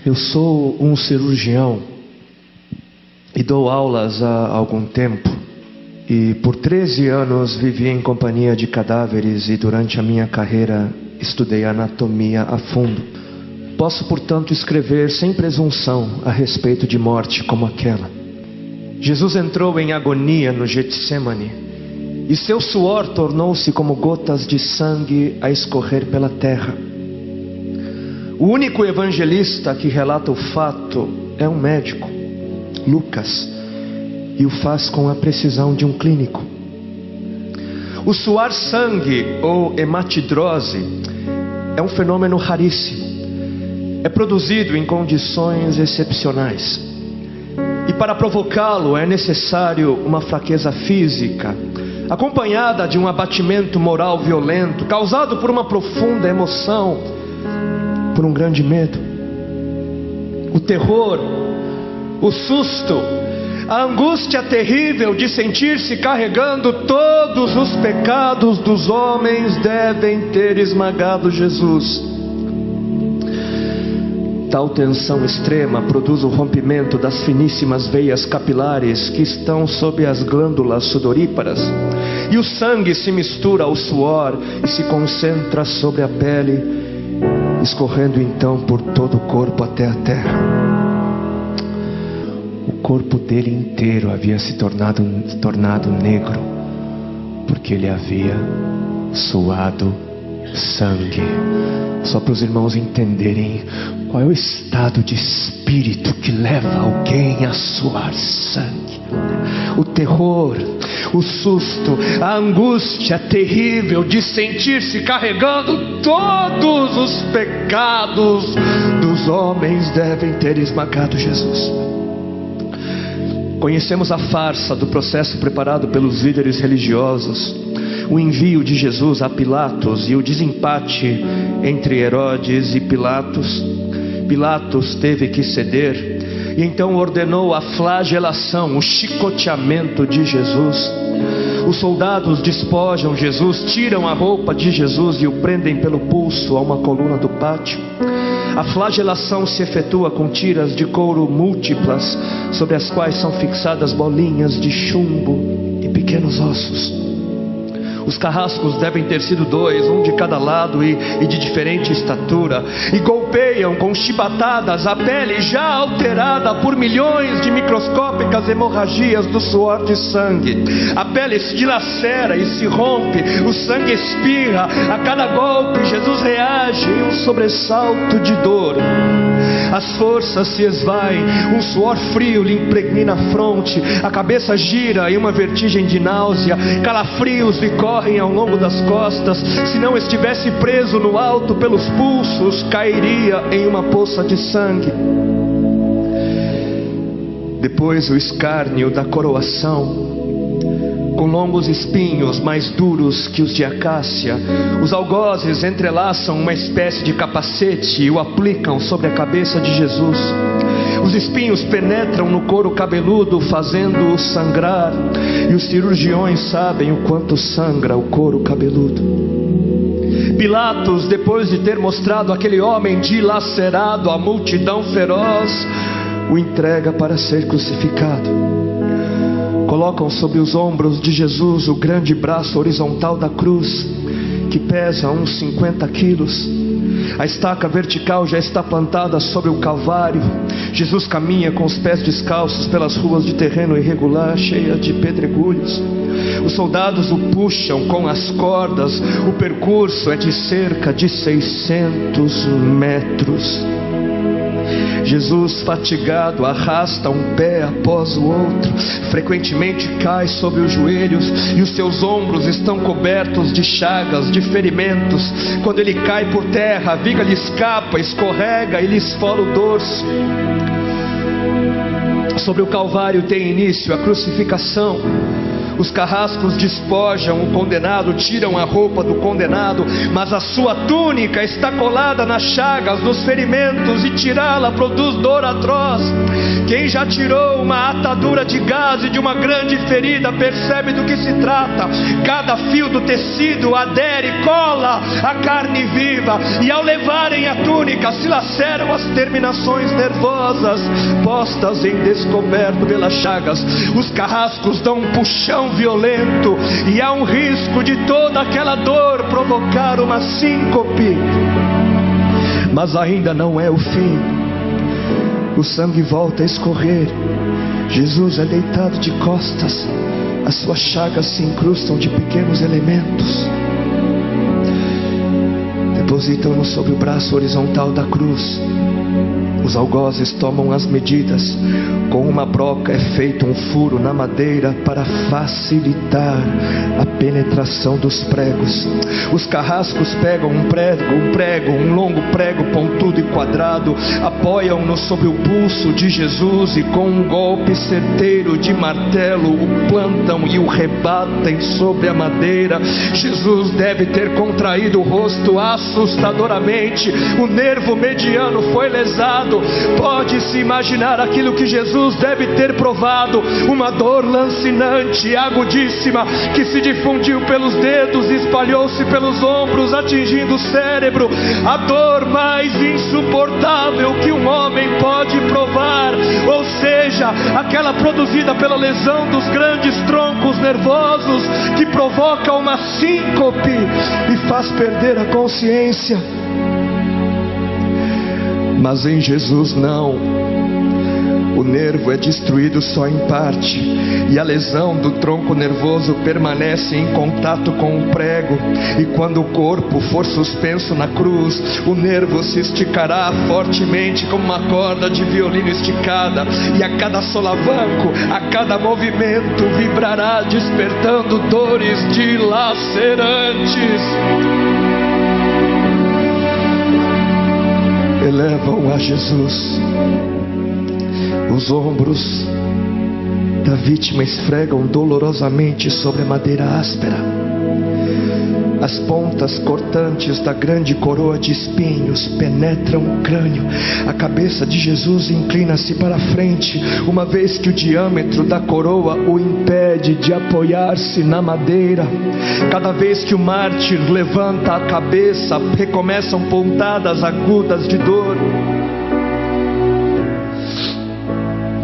Eu sou um cirurgião e dou aulas há algum tempo. E por 13 anos vivi em companhia de cadáveres e durante a minha carreira estudei anatomia a fundo. Posso, portanto, escrever sem presunção a respeito de morte como aquela. Jesus entrou em agonia no Getsemane e seu suor tornou-se como gotas de sangue a escorrer pela terra. O único evangelista que relata o fato é um médico, Lucas, e o faz com a precisão de um clínico. O suar sangue ou hematidrose é um fenômeno raríssimo. É produzido em condições excepcionais. E para provocá-lo é necessário uma fraqueza física, acompanhada de um abatimento moral violento, causado por uma profunda emoção, por um grande medo. O terror, o susto, a angústia terrível de sentir-se carregando todos os pecados dos homens devem ter esmagado Jesus. Tal tensão extrema produz o rompimento das finíssimas veias capilares que estão sob as glândulas sudoríparas, e o sangue se mistura ao suor e se concentra sobre a pele, escorrendo então por todo o corpo até a terra. O corpo dele inteiro havia se tornado negro, porque ele havia suado sangue. Só para os irmãos entenderem qual é o estado de espírito que leva alguém a suar sangue. O terror, o susto, a angústia terrível de sentir-se carregando todos os pecados dos homens devem ter esmagado Jesus. Conhecemos a farsa do processo preparado pelos líderes religiosos, o envio de Jesus a Pilatos e o desempate entre Herodes e Pilatos. Pilatos teve que ceder e então ordenou a flagelação, o chicoteamento de Jesus. Os soldados despojam Jesus, tiram a roupa de Jesus e o prendem pelo pulso a uma coluna do pátio. A flagelação se efetua com tiras de couro múltiplas, sobre as quais são fixadas bolinhas de chumbo e pequenos ossos. Os carrascos devem ter sido 2, um de cada lado e de diferente estatura, e golpeiam com chibatadas a pele já alterada por milhões de microscópicas hemorragias do suor de sangue. A pele se dilacera e se rompe, o sangue espirra. A cada golpe Jesus reage em um sobressalto de dor. As forças se esvaem, um suor frio lhe impregna a fronte, a cabeça gira em uma vertigem de náusea, calafrios lhe correm ao longo das costas. Se não estivesse preso no alto pelos pulsos, cairia em uma poça de sangue. Depois o escárnio da coroação, com longos espinhos mais duros que os de acácia. Os algozes entrelaçam uma espécie de capacete e o aplicam sobre a cabeça de Jesus. Os espinhos penetram no couro cabeludo, fazendo-o sangrar, e os cirurgiões sabem o quanto sangra o couro cabeludo. Pilatos, depois de ter mostrado aquele homem dilacerado à multidão feroz, o entrega para ser crucificado. Colocam sobre os ombros de Jesus o grande braço horizontal da cruz, que pesa uns 50 quilos. A estaca vertical já está plantada sobre o Calvário. Jesus caminha com os pés descalços pelas ruas de terreno irregular, cheia de pedregulhos. Os soldados o puxam com as cordas. O percurso é de cerca de 600 metros. Jesus, fatigado, arrasta um pé após o outro, frequentemente cai sobre os joelhos e os seus ombros estão cobertos de chagas, de ferimentos. Quando ele cai por terra, a viga lhe escapa, escorrega e lhe esfola o dorso. Sobre o Calvário tem início a crucificação. Os carrascos despojam o condenado, tiram a roupa do condenado, mas a sua túnica está colada nas chagas, nos ferimentos, e tirá-la produz dor atroz. Quem já tirou uma atadura de gaze de uma grande ferida percebe do que se trata. Cada fio do tecido adere, cola a carne viva, e ao levarem a túnica se laceram as terminações nervosas postas em descoberto pelas chagas. Os carrascos dão um puxão violento, e há um risco de toda aquela dor provocar uma síncope. Mas ainda não é o fim. O sangue volta a escorrer. Jesus é deitado de costas. As suas chagas se incrustam de pequenos elementos. Depositam-no sobre o braço horizontal da cruz. Os algozes tomam as medidas. Com uma broca é feito um furo na madeira para facilitar a penetração dos pregos. Os carrascos pegam um longo prego pontudo e quadrado, apoiam-no sobre o pulso de Jesus e com um golpe certeiro de martelo o plantam e o rebatem sobre a madeira. Jesus deve ter contraído o rosto assustadoramente. O nervo mediano foi lesado. Pode-se imaginar aquilo que Jesus deve ter provado: uma dor lancinante e agudíssima que se difundiu pelos dedos e espalhou-se pelos ombros, atingindo o cérebro. A dor mais insuportável que um homem pode provar, ou seja, aquela produzida pela lesão dos grandes troncos nervosos, que provoca uma síncope e faz perder a consciência. Mas em Jesus não. O nervo é destruído só em parte, e a lesão do tronco nervoso permanece em contato com o prego. E quando o corpo for suspenso na cruz, o nervo se esticará fortemente como uma corda de violino esticada, e a cada solavanco, a cada movimento, vibrará despertando dores dilacerantes. Elevam a Jesus. Os ombros da vítima esfregam dolorosamente sobre a madeira áspera. As pontas cortantes da grande coroa de espinhos penetram o crânio. A cabeça de Jesus inclina-se para a frente, uma vez que o diâmetro da coroa o impede de apoiar-se na madeira. Cada vez que o mártir levanta a cabeça, recomeçam pontadas agudas de dor.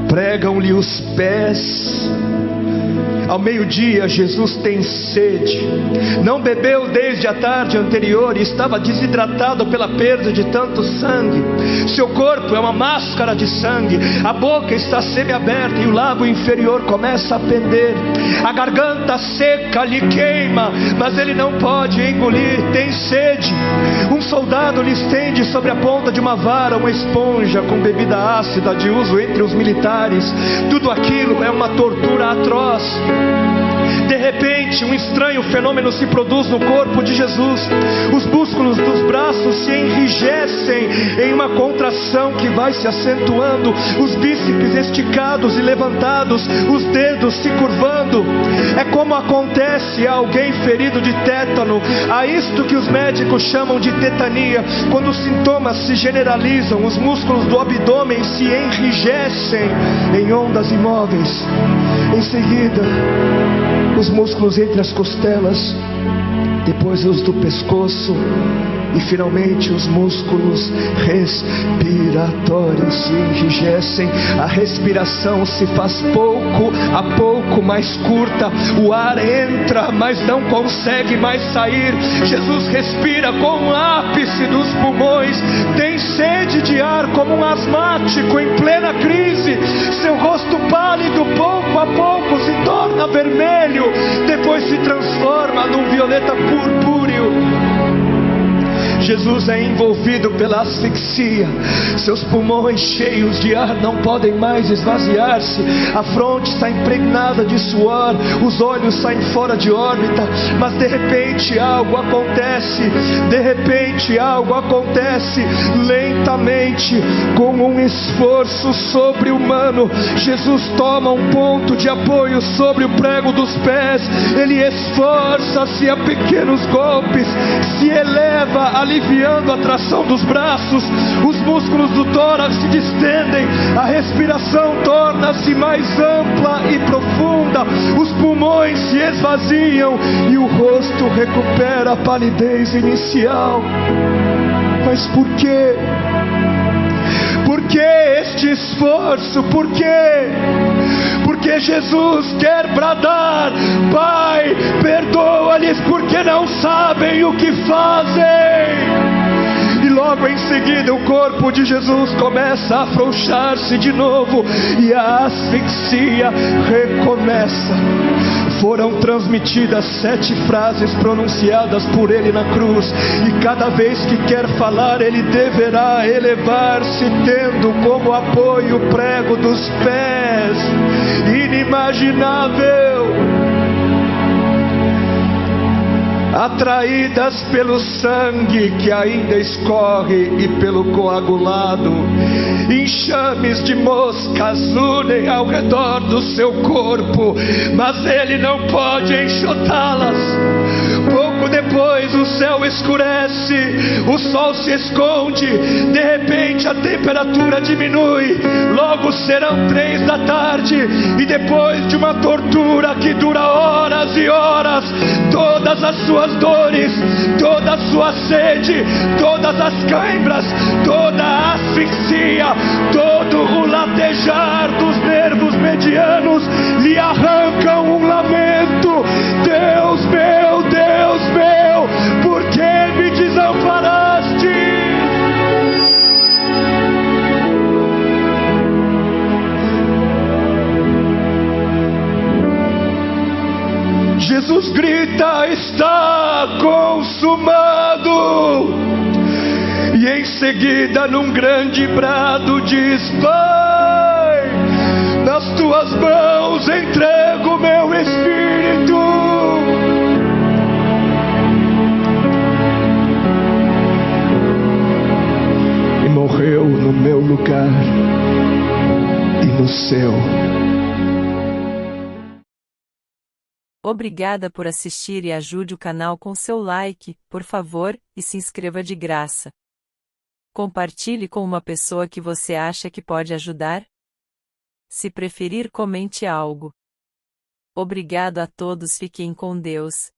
Pregam-lhe os pés. Ao meio-dia, Jesus tem sede. Não bebeu desde a tarde anterior e estava desidratado pela perda de tanto sangue. Seu corpo é uma máscara de sangue. A boca está semiaberta e o lábio inferior começa a pender. A garganta seca lhe queima, mas ele não pode engolir. Tem sede. Um soldado lhe estende sobre a ponta de uma vara uma esponja com bebida ácida de uso entre os militares. Tudo aquilo é uma tortura atroz. De repente, um estranho fenômeno se produz no corpo de Jesus. Os músculos dos braços se enrijecem em uma contração que vai se acentuando, os bíceps esticados e levantados, os dedos se curvando. É como acontece a alguém ferido de tétano, a isto que os médicos chamam de tetania. Quando os sintomas se generalizam, os músculos do abdômen se enrijecem em ondas imóveis. Em seguida, os músculos entre as costelas, depois os do pescoço e finalmente os músculos respiratórios se enrijecem. A respiração se faz pouco a pouco mais curta. O ar entra, mas não consegue mais sair. Jesus respira com o ápice dos pulmões. Tem sede de ar como um asmático em plena crise. Seu rosto pálido pouco a pouco se torna vermelho, depois se transforma num violeta purpúreo. Jesus é envolvido pela asfixia. Seus pulmões cheios de ar não podem mais esvaziar-se. A fronte está impregnada de suor, os olhos saem fora de órbita. Mas de repente algo acontece. De repente algo acontece. Lentamente, com um esforço sobre-humano, Jesus toma um ponto de apoio sobre o prego dos pés. Ele esforça-se a pequenos golpes, se eleva, aliviando a tração dos braços. Os músculos do tórax se distendem, a respiração torna-se mais ampla e profunda, os pulmões se esvaziam e o rosto recupera a palidez inicial. Mas por quê? Por que este esforço? Por quê? Porque Jesus quer bradar: Pai, perdoa-lhes porque não sabem o que fazem. E logo em seguida o corpo de Jesus começa a afrouxar-se de novo e a asfixia recomeça. Foram transmitidas 7 frases pronunciadas por ele na cruz, e cada vez que quer falar ele deverá elevar-se, tendo como apoio o prego dos pés. Inimaginável! Atraídas pelo sangue que ainda escorre e pelo coagulado, enxames de moscas unem ao redor do seu corpo, mas ele não pode enxotá-las. Pouco depois o céu escurece, o sol se esconde, de repente a temperatura diminui, logo serão 3 da tarde, e depois de uma tortura que dura horas e horas, todas as suas dores, toda a sua sede, todas as cãibras, toda a asfixia, todo o latejar dos nervos medianos lhe arrancam um lamento: Deus meu, por que me desamparaste? Jesus grita: está consumado! E em seguida, num grande brado, diz: Pai, nas tuas mãos entrego meu espírito. E morreu no meu lugar e no seu. Obrigada por assistir e ajude o canal com seu like, por favor, e se inscreva de graça. Compartilhe com uma pessoa que você acha que pode ajudar. Se preferir, comente algo. Obrigado a todos, fiquem com Deus.